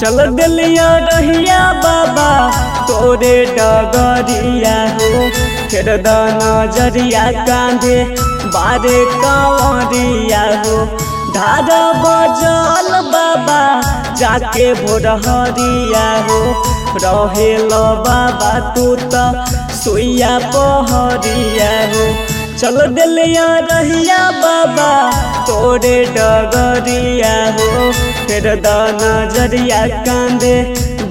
चल दिलिया रहिया बाबा तोरे डगरिया हो, फिर द नजरिया कांधे बारे कंवरिया हो। धारा बजल बाबा जाके भोरहरिया हो, रहे लो बाबा तू तो सुइया पहरिया हो। चल दिलिया रहिया बाबा तोरे डगरिया हो, फिर द नजरिया कांधे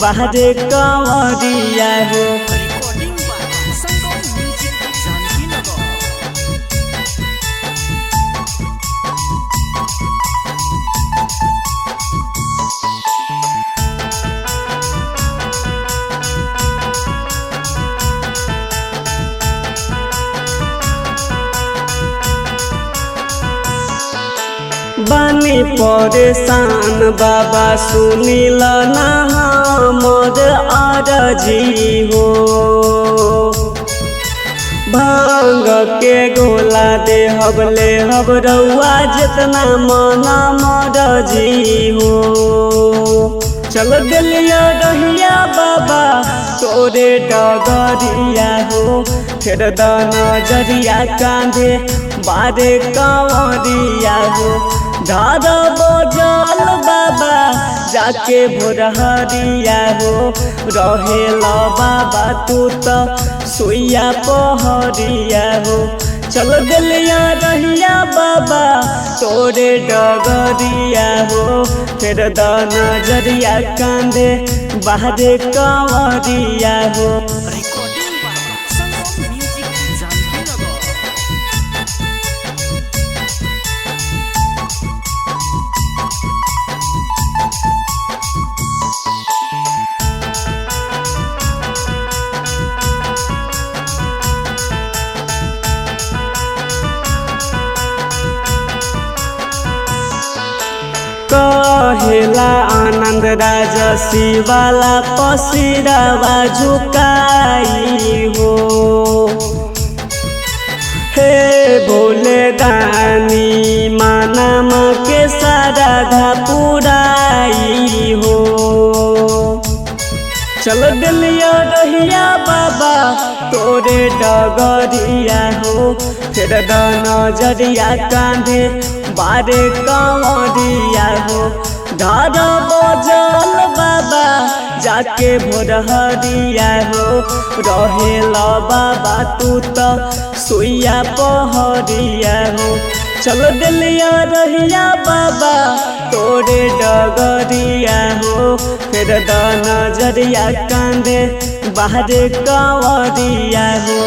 बाहरे कंवरिया हो। बानी परेशान बाबा सुनिल ना हमर अरजी हो, भांग के गोला दे हबले हब रउआ जितना मना मरजी हो। चल दिलिया रहिया बाबा तोरे डगरिया हो, फिर द नजरिया कांधे बारे कंवरिया हो। धारा बजल बाबा जाके भोरहरिया हो, रहे लो बाबा तू तो सुइया पहरिया हो। चल दिलिया रहिया बाबा तोरे डगरिया हो, फिर द नजरिया कांधे बाहरे कंवरिया हो। कहेला आनंद राज शिवाला पसिरावा झुकाई हो, हे भोले दानी मानम के सारा पुराई हो। चल दिलिया रहिया बाबा तोरे डगरिया हो, फिर द नजरिया कांधे बारे कंवरिया हो। धारा बजल बाबा जाके भोरहरिया हो, रहे लो बाबा तू तो सुइया पहरिया हो। चल दिलिया रहिया बाबा तोरे डगरिया हो, फिर द नजरिया कांधे बाहरे कंवरिया हो।